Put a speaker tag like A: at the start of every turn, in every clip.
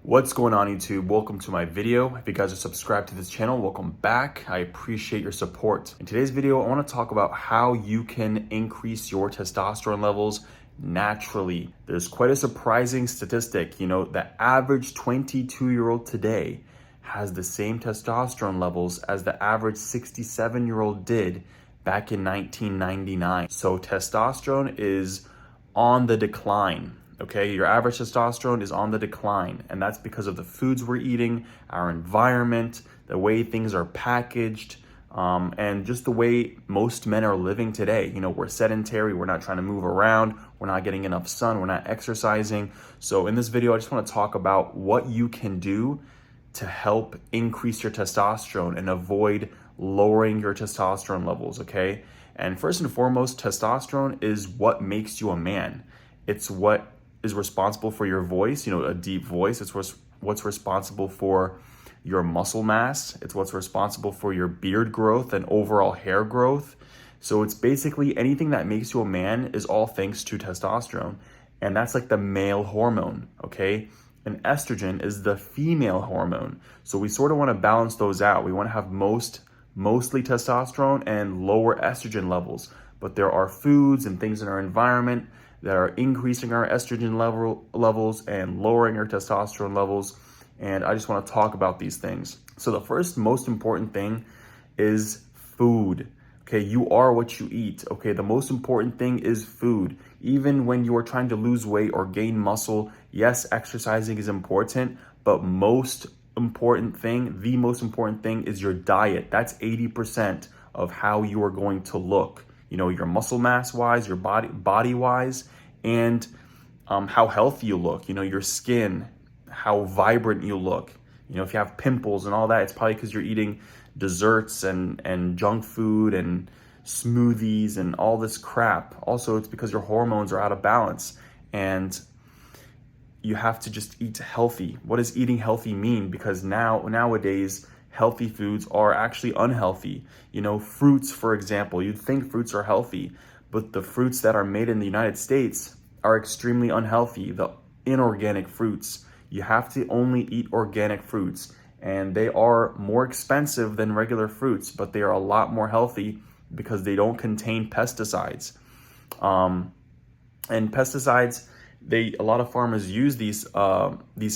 A: What's going on, YouTube? Welcome to my video. If you guys are subscribed to this channel, welcome back. I appreciate your support. In today's video, I want to talk about how you can increase your testosterone levels naturally. There's quite a surprising statistic. The average 22-year-old today has the same testosterone levels as the average 67-year-old did back in 1999. So testosterone is on the decline. Okay, your average testosterone is on the decline, and that's because of the foods we're eating, our environment, the way things are packaged, and just the way most men are living today. We're sedentary, we're not trying to move around, we're not getting enough sun, we're not exercising. So in this video, I just want to talk about what you can do to help increase your testosterone and avoid lowering your testosterone levels, okay? And first and foremost, testosterone is what makes you a man. It's what is responsible for your voice, a deep voice. It's what's responsible for your muscle mass. It's what's responsible for your beard growth and overall hair growth. So it's basically anything that makes you a man is all thanks to testosterone. And that's like the male hormone, okay? And estrogen is the female hormone. So we sort of want to balance those out. We want to have mostly testosterone and lower estrogen levels. But there are foods and things in our environment that are increasing our estrogen levels and lowering our testosterone levels. And I just want to talk about these things. So the first most important thing is food. Okay, you are what you eat. Okay, the most important thing is food. Even when you are trying to lose weight or gain muscle, yes, exercising is important, but the most important thing is your diet. That's 80% of how you are going to look. Your muscle mass wise, your body wise, and how healthy you look, your skin, how vibrant you look. If you have pimples and all that, it's probably because you're eating desserts and junk food and smoothies and all this crap. Also, it's because your hormones are out of balance and you have to just eat healthy. What does eating healthy mean? Because nowadays, healthy foods are actually unhealthy. Fruits, for example, you'd think fruits are healthy, but the fruits that are made in the United States are extremely unhealthy. The inorganic fruits, you have to only eat organic fruits, and they are more expensive than regular fruits, but they are a lot more healthy because they don't contain pesticides. And pesticides, a lot of farmers use these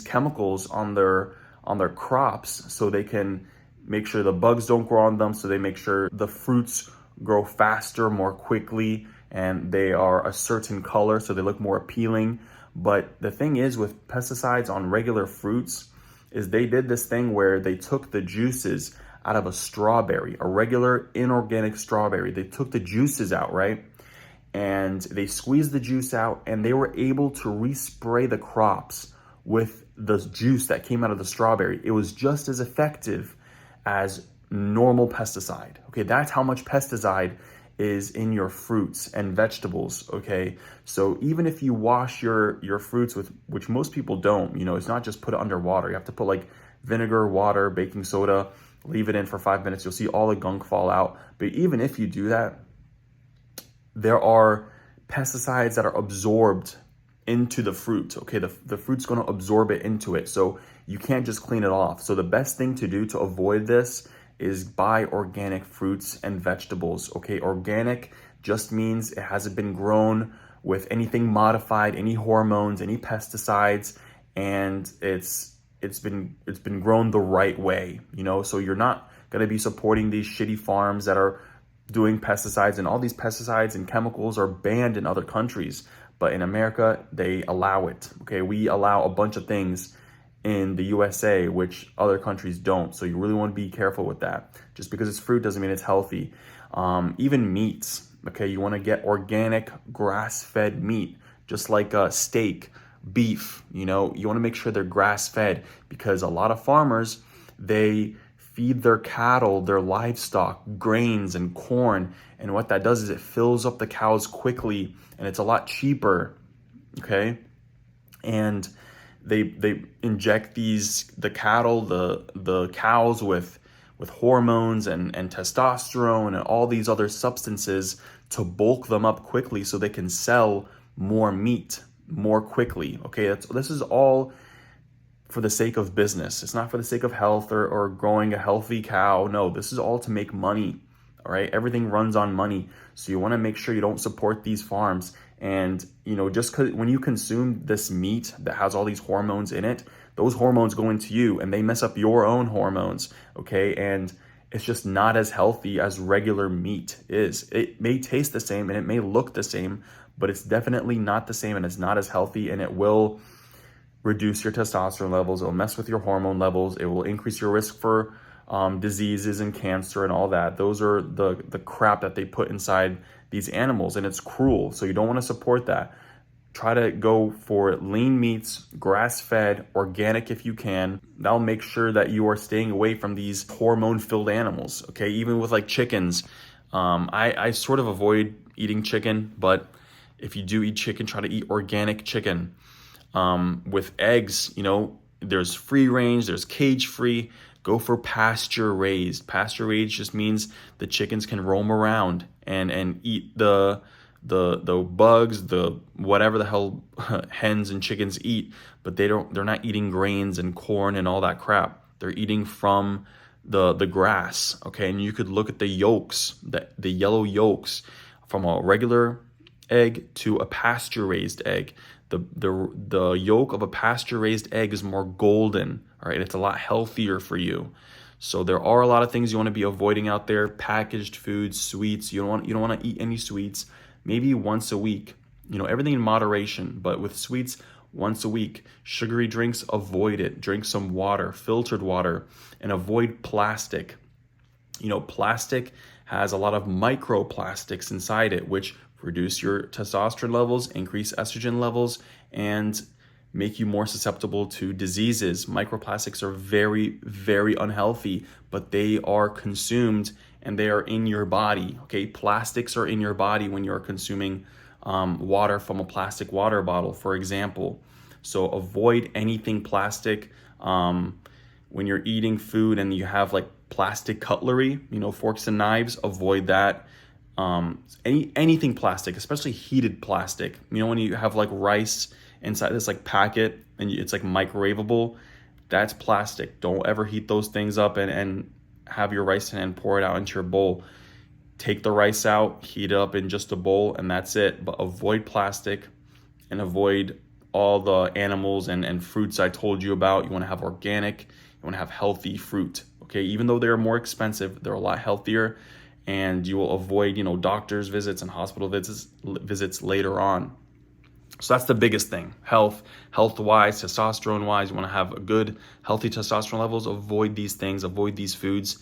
A: chemicals on their crops so they can make sure the bugs don't grow on them, so they make sure the fruits grow faster, more quickly, and they are a certain color so they look more appealing. But the thing is with pesticides on regular fruits is they did this thing where they took the juices out of a strawberry, a regular inorganic strawberry. They took the juices out, right? And they squeezed the juice out, and they were able to respray the crops with the juice that came out of the strawberry. It was just as effective as normal pesticide. Okay, that's how much pesticide is in your fruits and vegetables. Okay, so even if you wash your fruits with, which most people don't, it's not just put it under water. You have to put like vinegar, water, baking soda, leave it in for 5 minutes. You'll see all the gunk fall out. But even if you do that, there are pesticides that are absorbed into the fruit. Okay, the fruit's going to absorb it into it, so you can't just clean it off. So the best thing to do to avoid this is buy organic fruits and vegetables. Okay, organic just means it hasn't been grown with anything modified, any hormones, any pesticides, and it's been grown the right way. So you're not going to be supporting these shitty farms that are doing pesticides, and all these pesticides and chemicals are banned in other countries. But in America, they allow it. Okay, we allow a bunch of things in the USA, which other countries don't. So you really want to be careful with that. Just because it's fruit doesn't mean it's healthy. Even meats, okay, you want to get organic grass-fed meat, just like steak, beef, you want to make sure they're grass-fed, because a lot of farmers, they feed their cattle, their livestock, grains and corn. And what that does is it fills up the cows quickly, and it's a lot cheaper, okay? And they inject the cows with hormones and testosterone and all these other substances to bulk them up quickly so they can sell more meat more quickly, okay? This is all for the sake of business. It's not for the sake of health or growing a healthy cow. No, this is all to make money. All right, everything runs on money. So you want to make sure you don't support these farms. And, you know, just because when you consume this meat that has all these hormones in it, those hormones go into you and they mess up your own hormones. Okay. And it's just not as healthy as regular meat is. It may taste the same and it may look the same, but it's definitely not the same and it's not as healthy, and it will reduce your testosterone levels. It'll mess with your hormone levels. It will increase your risk for diseases and cancer and all that. Those are the crap that they put inside these animals, and it's cruel. So you don't want to support that. Try to go for lean meats, grass-fed, organic if you can. That'll make sure that you are staying away from these hormone-filled animals, okay? Even with like chickens. I sort of avoid eating chicken, but if you do eat chicken, try to eat organic chicken. With eggs, you know, there's free range, there's cage free. Go for pasture raised. Pasture raised just means the chickens can roam around and eat the bugs, the whatever the hell hens and chickens eat, but they're not eating grains and corn and all that crap. They're eating from the grass, okay? And you could look at the yolks, the yellow yolks from a regular egg to a pasture raised egg. The yolk of a pasture raised egg is more golden, all right? It's a lot healthier for you. So there are a lot of things you want to be avoiding out there. Packaged foods, sweets. You don't want to eat any sweets. Maybe once a week. You know, everything in moderation, but with sweets, once a week. Sugary drinks, avoid it. Drink some water, filtered water, and avoid plastic. You know, plastic has a lot of microplastics inside it, which reduce your testosterone levels, increase estrogen levels, and make you more susceptible to diseases. Microplastics are very, very unhealthy, but they are consumed and they are in your body, okay? Plastics are in your body when you're consuming water from a plastic water bottle, for example. So avoid anything plastic. When you're eating food and you have like plastic cutlery, you know, forks and knives, avoid that. Anything plastic, especially heated plastic. You know, when you have like rice inside this like packet and it's like microwavable, that's plastic. Don't ever heat those things up and have your rice and pour it out into your bowl. Take the rice out, heat it up in just a bowl, and that's it. But avoid plastic and avoid all the animals and fruits I told you about. You want to have organic, you want to have healthy fruit, okay? Even though they're more expensive, they're a lot healthier, and you will avoid, you know, doctor's visits and hospital visits later on. So that's the biggest thing. Health-wise, testosterone-wise, you want to have a good, healthy testosterone levels. Avoid these things, avoid these foods.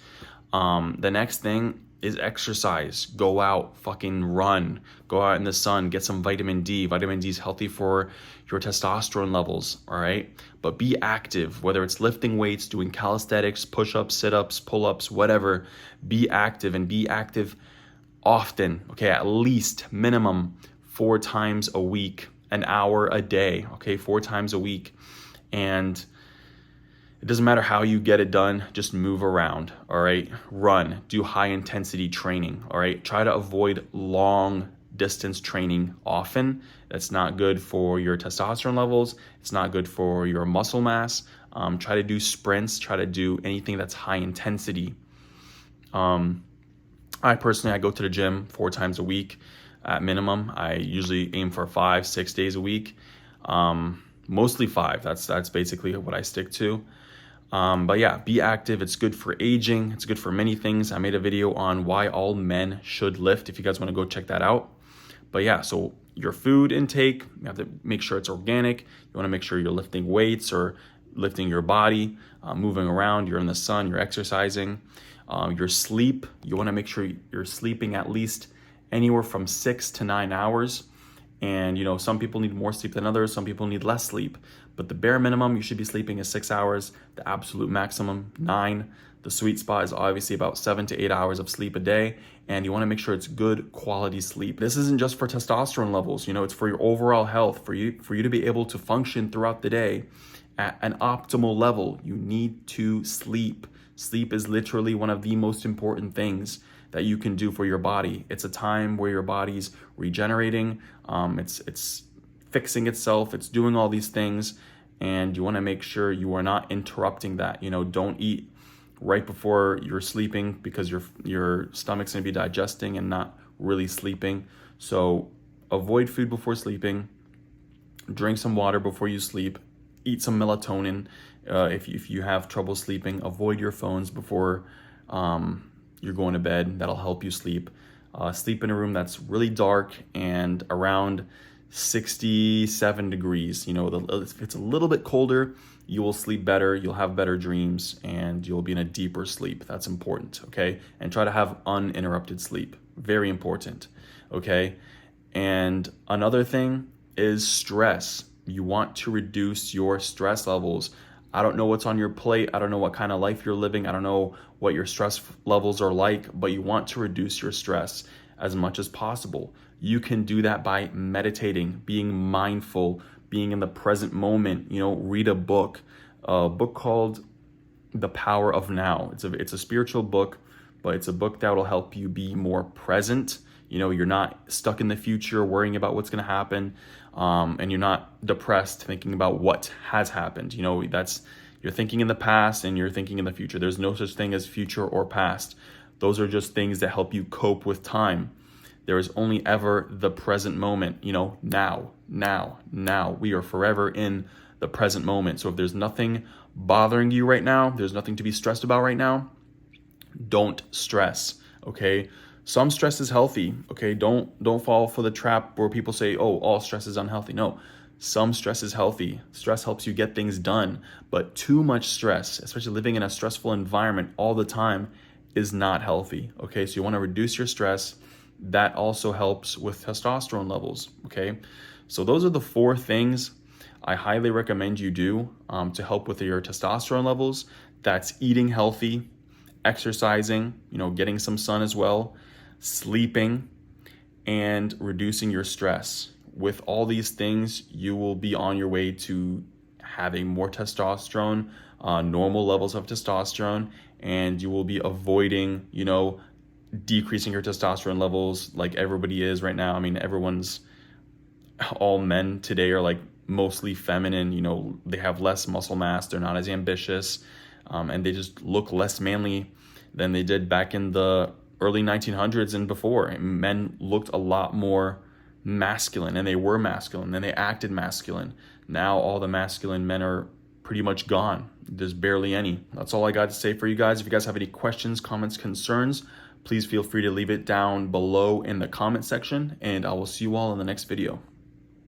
A: The next thing is exercise. Go out, fucking run. Go out in the sun, get some vitamin D. Vitamin D is healthy for your testosterone levels, all right? But be active, whether it's lifting weights, doing calisthenics, push-ups, sit-ups, pull-ups, whatever. Be active, and be active often, okay? At least minimum 4 times a week, an hour a day, okay? 4 times a week. And it doesn't matter how you get it done, just move around, all right? Run, do high intensity training, all right? Try to avoid long distance training often. That's not good for your testosterone levels. It's not good for your muscle mass. Try to do sprints, try to do anything that's high intensity. I go to the gym 4 times a week at minimum. I usually aim for 5-6 days a week. Mostly 5, that's basically what I stick to. But yeah, be active. It's good for aging. It's good for many things. I made a video on why all men should lift, if you guys want to go check that out. But yeah, so your food intake, you have to make sure it's organic. You want to make sure you're lifting weights or lifting your body, moving around, you're in the sun, you're exercising. Your sleep, you want to make sure you're sleeping at least anywhere from 6 to 9 hours. And, you know, some people need more sleep than others. Some people need less sleep. But the bare minimum you should be sleeping is 6 hours. The absolute maximum, 9. The sweet spot is obviously about 7 to 8 hours of sleep a day. And you want to make sure it's good quality sleep. This isn't just for testosterone levels. You know, it's for your overall health, for you to be able to function throughout the day at an optimal level. You need to sleep. Sleep is literally one of the most important things that you can do for your body. It's a time where your body's regenerating, it's fixing itself, it's doing all these things, and you want to make sure you are not interrupting that. Don't eat right before you're sleeping because your stomach's going to be digesting and not really sleeping. So avoid food before sleeping, drink some water before you sleep, eat some melatonin. If you have trouble sleeping, avoid your phones before you're going to bed. That'll help you sleep. Sleep in a room that's really dark and around 67 degrees. If it's a little bit colder, you will sleep better, you'll have better dreams, and you'll be in a deeper sleep. That's important, okay? And try to have uninterrupted sleep. Very important, okay? And another thing is stress. You want to reduce your stress levels. I don't know what's on your plate. I don't know what kind of life you're living. I don't know what your stress levels are like, but you want to reduce your stress as much as possible. You can do that by meditating, being mindful, being in the present moment. Read a book called The Power of Now. It's a spiritual book, but it's a book that will help you be more present. You're not stuck in the future worrying about what's going to happen, and you're not depressed thinking about what has happened. You're thinking in the past and you're thinking in the future. There's no such thing as future or past. Those are just things that help you cope with time. There is only ever the present moment, now. We are forever in the present moment. So if there's nothing bothering you right now, there's nothing to be stressed about right now, don't stress, okay? Some stress is healthy, okay? Don't fall for the trap where people say, oh, all stress is unhealthy. No, some stress is healthy. Stress helps you get things done, but too much stress, especially living in a stressful environment all the time, is not healthy, okay? So you want to reduce your stress. That also helps with testosterone levels, okay? So those are the 4 things I highly recommend you do to help with your testosterone levels. That's eating healthy, exercising, getting some sun as well, sleeping, and reducing your stress. With all these things, you will be on your way to having more testosterone, normal levels of testosterone, and you will be avoiding, decreasing your testosterone levels like everybody is right now. I mean, all men today are like mostly feminine. They have less muscle mass, they're not as ambitious, and they just look less manly than they did back in the early 1900s and before. Men looked a lot more masculine, and they were masculine, and they acted masculine. Now all the masculine men are pretty much gone. There's barely any. That's all I got to say for you guys. If you guys have any questions, comments, concerns, please feel free to leave it down below in the comment section, and I will see you all in the next video.